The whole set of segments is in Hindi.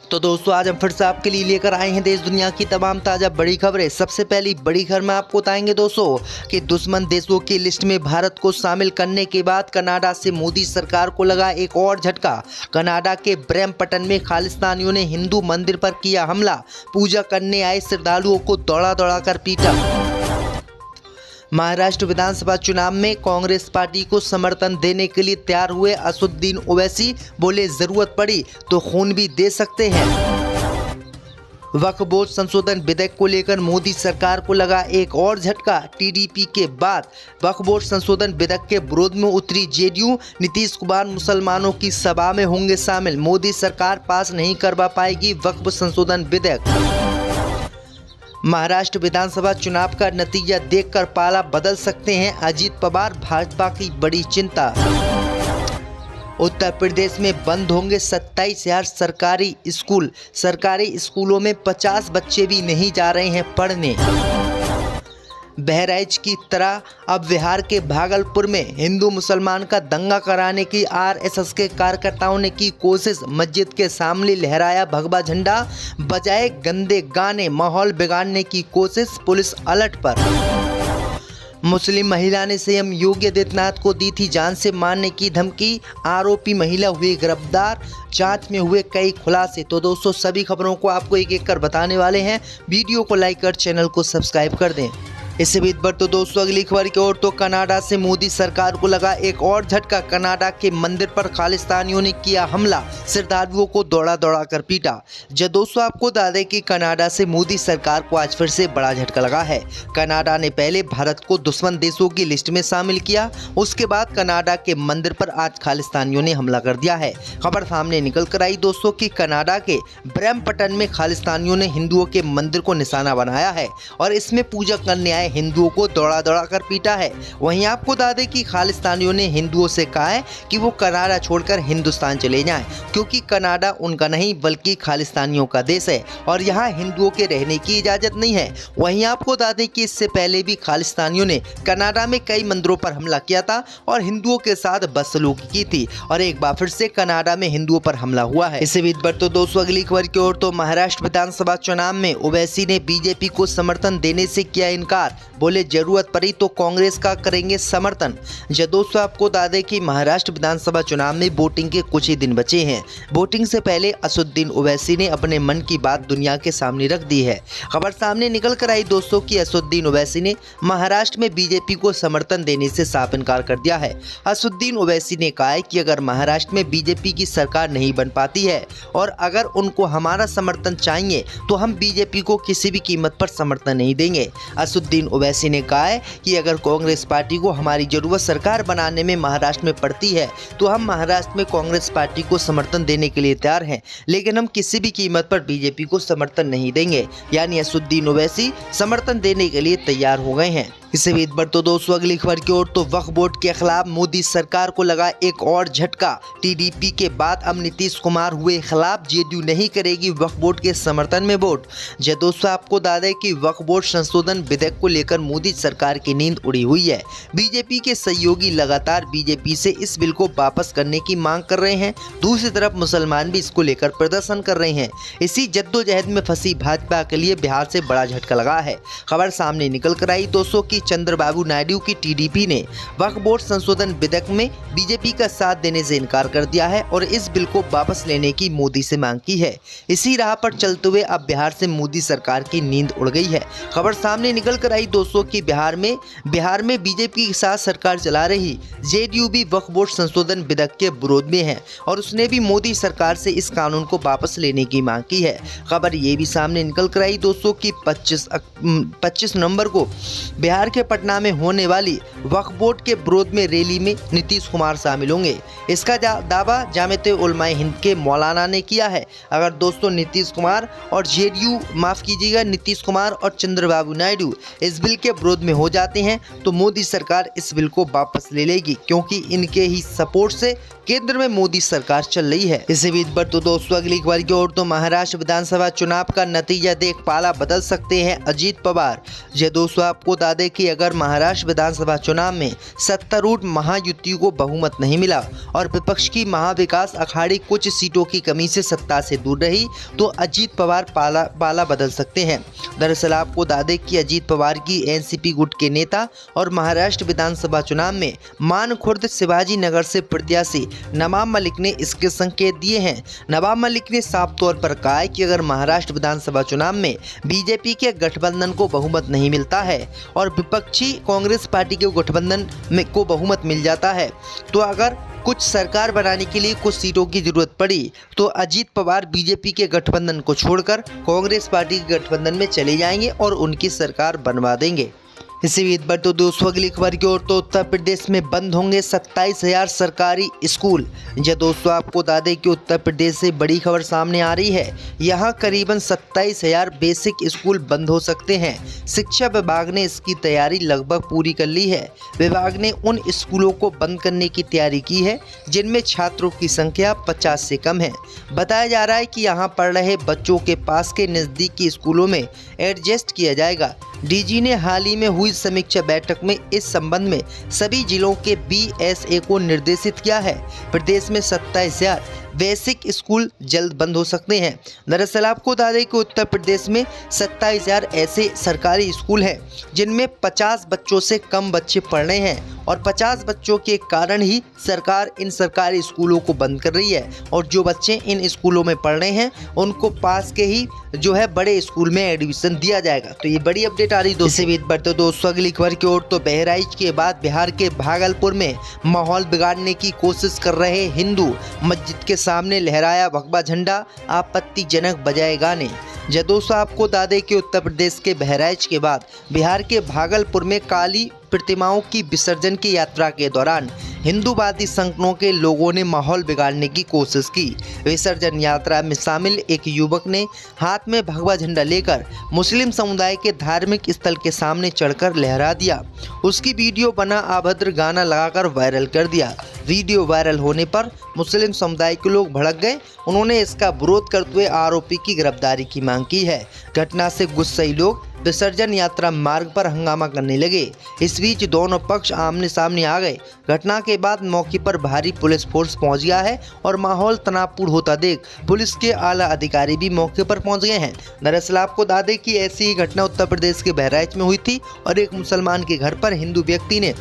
तो दोस्तों आज हम फिर से आपके लिए लेकर आए हैं देश दुनिया की तमाम ताज़ा बड़ी खबरें। सबसे पहली बड़ी खबर में आपको बताएंगे दोस्तों कि दुश्मन देशों की लिस्ट में भारत को शामिल करने के बाद कनाडा से मोदी सरकार को लगा एक और झटका। कनाडा के ब्रैम्पटन में खालिस्तानियों ने हिंदू मंदिर पर किया हमला, पूजा करने आए श्रद्धालुओं को दौड़ा दौड़ा कर पीटा। महाराष्ट्र विधानसभा चुनाव में कांग्रेस पार्टी को समर्थन देने के लिए तैयार हुए असदुद्दीन ओवैसी बोले, जरूरत पड़ी तो खून भी दे सकते हैं। वक्फ बोर्ड संशोधन विधेयक को लेकर मोदी सरकार को लगा एक और झटका। टीडीपी के बाद वक्फ बोर्ड संशोधन विधेयक के विरोध में उतरी जेडीयू। नीतीश कुमार मुसलमानों की सभा में होंगे शामिल, मोदी सरकार पास नहीं करवा पाएगी वक्फ संशोधन विधेयक। महाराष्ट्र विधानसभा चुनाव का नतीजा देखकर पाला बदल सकते हैं अजीत पवार, भाजपा की बड़ी चिंता। उत्तर प्रदेश में बंद होंगे 27,000 सरकारी स्कूल। सरकारी स्कूलों में 50 बच्चे भी नहीं जा रहे हैं पढ़ने। बहराइच की तरह अब बिहार के भागलपुर में हिंदू मुसलमान का दंगा कराने की आरएसएस के कार्यकर्ताओं ने की कोशिश। मस्जिद के सामने लहराया भगवा झंडा, बजाए गंदे गाने, माहौल बिगाड़ने की कोशिश, पुलिस अलर्ट पर। मुस्लिम महिला ने सीएम योगी आदित्यनाथ को दी थी जान से मारने की धमकी, आरोपी महिला हुई गिरफ्तार, जांच में हुए कई खुलासे। तो दोस्तों सभी खबरों को आपको एक एक कर बताने वाले हैं, वीडियो को लाइक कर चैनल को सब्सक्राइब कर दें। इससे बीच पर तो दोस्तों अगली खबर की ओर तो कनाडा से मोदी सरकार को लगा एक और झटका। कनाडा के मंदिर पर खालिस्तानियों ने किया हमला, श्रद्धालुओं को दौड़ा दौड़ा कर पीटा। जब दोस्तों आपको बता दें कि कनाडा से मोदी सरकार को आज फिर से बड़ा झटका लगा है। कनाडा ने पहले भारत को दुश्मन देशों की लिस्ट में शामिल किया, उसके बाद कनाडा के मंदिर पर आज खालिस्तानियों ने हमला कर दिया है। खबर सामने निकल कर आई दोस्तों कि कनाडा के ब्रैम्पटन में खालिस्तानियों ने हिंदुओं के मंदिर को निशाना बनाया है और इसमें पूजा करने आए हिंदुओं को दौड़ा दौड़ा कर पीटा है। वहीं आपको बता दें कि खालिस्तानियों ने हिंदुओं से कहा है कि वो कनाडा छोड़कर हिंदुस्तान चले जाएं, क्योंकि कनाडा उनका नहीं बल्कि खालिस्तानियों का देश है और यहाँ हिंदुओं के रहने की इजाजत नहीं है। वहीं आपको बता दें कि इससे पहले भी खालिस्तानियों ने कनाडा में कई मंदिरों पर हमला किया था और हिंदुओं के साथ बदसलूकी की थी और एक बार फिर से कनाडा में हिंदुओं पर हमला हुआ है। इसी बीच पर तो दोस्तों अगली खबर की ओर तो महाराष्ट्र विधानसभा चुनाव में ओवैसी ने बीजेपी को समर्थन देने से किया इनकार, बोले जरूरत पड़ी तो कांग्रेस का करेंगे समर्थन। जब दोस्तों आपको बता दें कि महाराष्ट्र विधानसभा चुनाव में वोटिंग के कुछ ही दिन बचे हैं। वोटिंग से पहले असदुद्दीन ओवैसी ने अपने मन की बात दुनिया के सामने रख दी है। खबर सामने निकल कर आई दोस्तों कि असदुद्दीन ओवैसी ने महाराष्ट्र में बीजेपी को समर्थन देने से साफ इनकार कर दिया है। असदुद्दीन ओवैसी ने कहा है कि अगर महाराष्ट्र में बीजेपी की सरकार नहीं बन पाती है और अगर उनको हमारा समर्थन चाहिए तो हम बीजेपी को किसी भी कीमत पर समर्थन नहीं देंगे। असदुद्दीन ओवैसी ने कहा है कि अगर कांग्रेस पार्टी को हमारी जरूरत सरकार बनाने में महाराष्ट्र में पड़ती है तो हम महाराष्ट्र में कांग्रेस पार्टी को समर्थन देने के लिए तैयार हैं, लेकिन हम किसी भी कीमत पर बीजेपी को समर्थन नहीं देंगे। यानी असदुद्दीन ओवैसी समर्थन देने के लिए तैयार हो गए हैं। इससे बीच पर तो दोस्तों अगली खबर की ओर तो वक्फ बोर्ड के खिलाफ मोदी सरकार को लगा एक और झटका। टीडीपी के बाद अब नीतीश कुमार हुए खिलाफ, जेडीयू नहीं करेगी वक्फ बोर्ड के समर्थन में वोट। जब दोस्तों आपको बता दें कि वक्फ बोर्ड संशोधन विधेयक को लेकर मोदी सरकार की नींद उड़ी हुई है। बीजेपी के सहयोगी लगातार बीजेपी से इस बिल को वापस करने की मांग कर रहे हैं, दूसरी तरफ मुसलमान भी इसको लेकर प्रदर्शन कर रहे हैं। इसी जद्दोजहद में फंसी भाजपा के लिए बिहार से बड़ा झटका लगा है। खबर सामने निकल कर आई दोस्तों की चंद्रबाबू नायडू की टीडीपी ने वक्फ बोर्ड संशोधन विधेयक में बीजेपी का साथ देने से इनकार कर दिया है और इस बिल को वापस लेने की मोदी से मांग की है। इसी राह पर चलते हुए अब बिहार से मोदी सरकार की नींद उड़ गई है। खबर सामने निकल कर आई दोस्तों कि बिहार में बीजेपी के साथ सरकार चला रही जेडीयू भी वक्फ बोर्ड संशोधन विधेयक के विरोध में है और उसने भी मोदी सरकार से इस कानून को वापस लेने की मांग की है। खबर ये भी सामने निकल कर आई दोस्तों कि 25 नवंबर को बिहार के पटना में होने वाली वक्फ बोर्ड के विरोध में रैली में नीतीश कुमार शामिल होंगे। इसका दावा जामिया उलमाए हिंद के मौलाना ने किया है। अगर दोस्तों नीतीश कुमार और जेडीयू नीतीश कुमार और चंद्रबाबू नायडू इस बिल के विरोध में हो जाते हैं तो मोदी सरकार इस बिल को वापस ले लेगी, क्योंकि इनके ही सपोर्ट से केंद्र में मोदी सरकार चल रही है। इसी बीच पर तो दोस्तों अगली खबर की ओर तो महाराष्ट्र विधानसभा चुनाव का नतीजा देख पाला बदल सकते हैं अजीत पवार। ये दोस्तों आपको बता दें कि अगर महाराष्ट्र विधानसभा चुनाव में सत्तारूढ़ महायुति को बहुमत नहीं मिला और विपक्ष की महाविकास अखाड़ी कुछ सीटों की कमी से सत्ता से दूर रही तो अजीत पवार पाला बदल सकते हैं। दरअसल आपको बता दें कि अजीत पवार की एनसीपी गुट के नेता और महाराष्ट्र विधानसभा चुनाव में मानखुर्द शिवाजी नगर से प्रत्याशी नवाब मलिक ने इसके संकेत दिए हैं। नवाब मलिक ने साफ तौर पर कहा है कि अगर महाराष्ट्र विधानसभा चुनाव में बीजेपी के गठबंधन को बहुमत नहीं मिलता है और विपक्षी कांग्रेस पार्टी के गठबंधन में को बहुमत मिल जाता है तो अगर कुछ सरकार बनाने के लिए कुछ सीटों की जरूरत पड़ी तो अजीत पवार बीजेपी के गठबंधन को छोड़कर कांग्रेस पार्टी के गठबंधन में चले जाएंगे और उनकी सरकार बनवा देंगे। इसी बीच पर तो दोस्तों अगली खबर की ओर तो उत्तर प्रदेश में बंद होंगे 27,000 सरकारी स्कूल। जी दोस्तों आपको बता दें कि उत्तर प्रदेश से बड़ी खबर सामने आ रही है। यहाँ करीबन 27,000 बेसिक स्कूल बंद हो सकते हैं। शिक्षा विभाग ने इसकी तैयारी लगभग पूरी कर ली है। विभाग ने उन स्कूलों को बंद करने की तैयारी की है जिनमें छात्रों की संख्या 50 से कम है। बताया जा रहा है कि यहाँ पढ़ रहे बच्चों के पास के नज़दीकी स्कूलों में एडजस्ट किया जाएगा। डीजी ने हाल ही में हुई समीक्षा बैठक में इस संबंध में सभी जिलों के बीएसए को निर्देशित किया है। प्रदेश में 27,000 बेसिक स्कूल जल्द बंद हो सकते हैं। दरअसल आपको बता दें कि उत्तर प्रदेश में 27,000 ऐसे सरकारी स्कूल हैं जिनमें 50 बच्चों से कम बच्चे पढ़ रहे हैं और 50 बच्चों के कारण ही सरकार इन सरकारी स्कूलों को बंद कर रही है और जो बच्चे इन स्कूलों में पढ़ रहे हैं उनको पास के ही जो है बड़े स्कूल में एडमिशन दिया जाएगा। तो ये बड़ी अपडेट आ रही दोस्तों। इसी बीच पर तो दोस्तों अगली खबर की ओर तो बहराइच के बाद बिहार के भागलपुर में माहौल बिगाड़ने की कोशिश कर रहे हिंदू मस्जिद के सामने लहराया भगवा झंडा, आपत्तिजनक बजाए गाने। जब दोस्तों आपको बता दें कि उत्तर प्रदेश के बहराइच के बाद बिहार के भागलपुर में काली प्रतिमाओं की विसर्जन की यात्रा के दौरान हिंदूवादी संगठनों के लोगों ने माहौल बिगाड़ने की कोशिश की। विसर्जन यात्रा में शामिल एक युवक ने हाथ में भगवा झंडा लेकर मुस्लिम समुदाय के धार्मिक स्थल के सामने चढ़कर लहरा दिया। उसकी वीडियो बना अभद्र गाना लगाकर वायरल कर दिया। वीडियो वायरल होने पर मुस्लिम समुदाय के लोग भड़क गए। उन्होंने इसका विरोध करते हुए आरोपी की गिरफ्तारी की मांग की है। घटना से गुस्साई लोग विसर्जन यात्रा मार्ग पर हंगामा करने लगे। इस बीच दोनों पक्ष आमने सामने आ गए। घटना के बाद मौके पर भारी पुलिस फोर्स पहुंच गया है और माहौल तनावपूर्ण होता देख पुलिस के आला अधिकारी भी मौके पर पहुंच गए हैं। दरअसल आपको बता दें कि ऐसी ही घटना उत्तर प्रदेश के बहराइच में हुई थी और एक मुसलमान के घर पर हिंदू व्यक्ति ने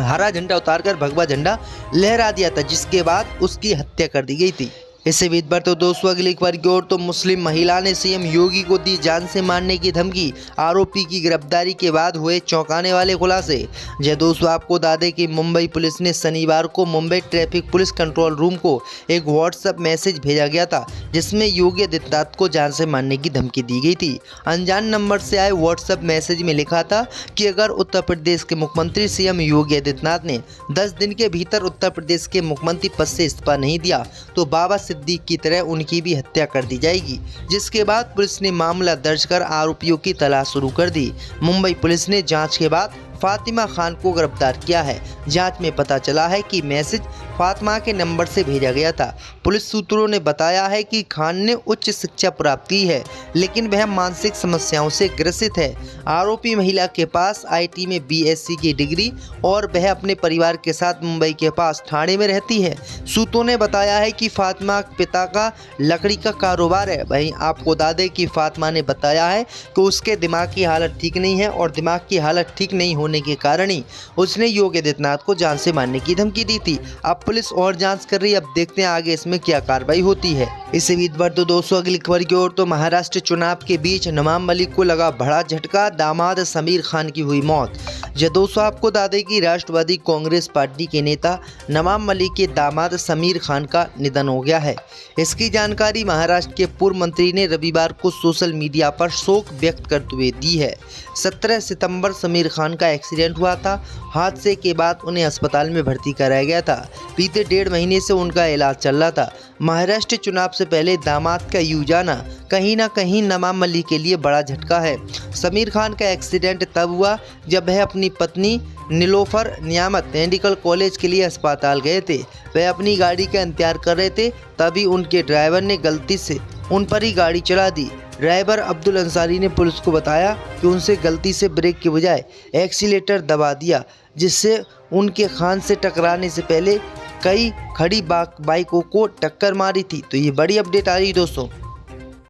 हरा झंडा उतारकर भगवा झंडा लहरा दिया था, जिसके बाद उसकी हत्या कर दी गई थी। इससे बीच पर तो दोस्तों अगली खबर की ओर तो मुस्लिम महिला ने सीएम योगी को दी जान से मारने की धमकी। आरोपी की गिरफ्तारी के बाद हुए चौंकाने वाले खुलासे। जय दोस्तों आपको बता दें कि मुंबई पुलिस ने शनिवार को Mumbai traffic police control room को एक व्हाट्सएप मैसेज भेजा गया था जिसमें योगी आदित्यनाथ को जान से मारने की धमकी दी गई थी। अनजान नंबर से आए व्हाट्सएप मैसेज में लिखा था कि अगर उत्तर प्रदेश के मुख्यमंत्री सीएम योगी आदित्यनाथ ने 10 दिन के भीतर उत्तर प्रदेश के मुख्यमंत्री पद से इस्तीफा नहीं दिया तो बाबा सिद्दीक की तरह उनकी भी हत्या कर दी जाएगी। जिसके बाद पुलिस ने मामला दर्ज कर आरोपियों की तलाश शुरू कर दी। मुंबई पुलिस ने जांच के बाद फातिमा खान को गिरफ्तार किया है। जांच में पता चला है कि मैसेज फातिमा के नंबर से भेजा गया था। पुलिस सूत्रों ने बताया है कि खान ने उच्च शिक्षा प्राप्त की है लेकिन वह मानसिक समस्याओं से ग्रसित है। आरोपी महिला के पास आईटी में बीएससी की डिग्री और वह अपने परिवार के साथ मुंबई के पास ठाणे में रहती है। सूत्रों ने बताया है कि फातिमा पिता का लकड़ी का कारोबार है। वहीं आपको बता दें कि फातिमा ने बताया है कि उसके दिमाग की हालत ठीक नहीं है और दिमाग की हालत ठीक नहीं होने के कारण ही उसने योगी आदित्यनाथ को जान से मारने की धमकी दी थी। अब पुलिस और जांच कर रही है। अब देखते हैं आगे इसमें क्या कार्रवाई होती है। इसी बीच पर तो दोस्तों अगली खबर की ओर तो महाराष्ट्र चुनाव के बीच नवाब मलिक को लगा बड़ा झटका, दामाद समीर खान की हुई मौत। जो दोस्तों आपको बता दें कि राष्ट्रवादी कांग्रेस पार्टी के नेता नवाब मलिक के दामाद समीर खान का निधन हो गया है। इसकी जानकारी महाराष्ट्र के पूर्व मंत्री ने रविवार को सोशल मीडिया पर शोक व्यक्त करते हुए दी है। 17 सितंबर समीर खान का एक्सीडेंट हुआ था। हादसे के बाद उन्हें अस्पताल में भर्ती कराया गया था। बीते 1.5 महीने से उनका इलाज चल रहा था। महाराष्ट्र चुनाव से पहले दामाद का यूं जाना कहीं ना कहीं नवाब मलिक के लिए बड़ा झटका है। समीर खान का एक्सीडेंट तब हुआ जब वह अपनी पत्नी नीलोफर नियामत मेडिकल कॉलेज के लिए अस्पताल गए थे। वे अपनी गाड़ी का इंतजार कर रहे थे, तभी उनके ड्राइवर ने गलती से उन पर ही गाड़ी चला दी। ड्राइवर अब्दुल अंसारी ने पुलिस को बताया कि उनसे गलती से ब्रेक के बजाय एक्सीलेटर दबा दिया, जिससे उनके खान से टकराने से पहले कई खड़ी बाइकों को टक्कर मारी थी। तो ये बड़ी अपडेट आ रही दोस्तों।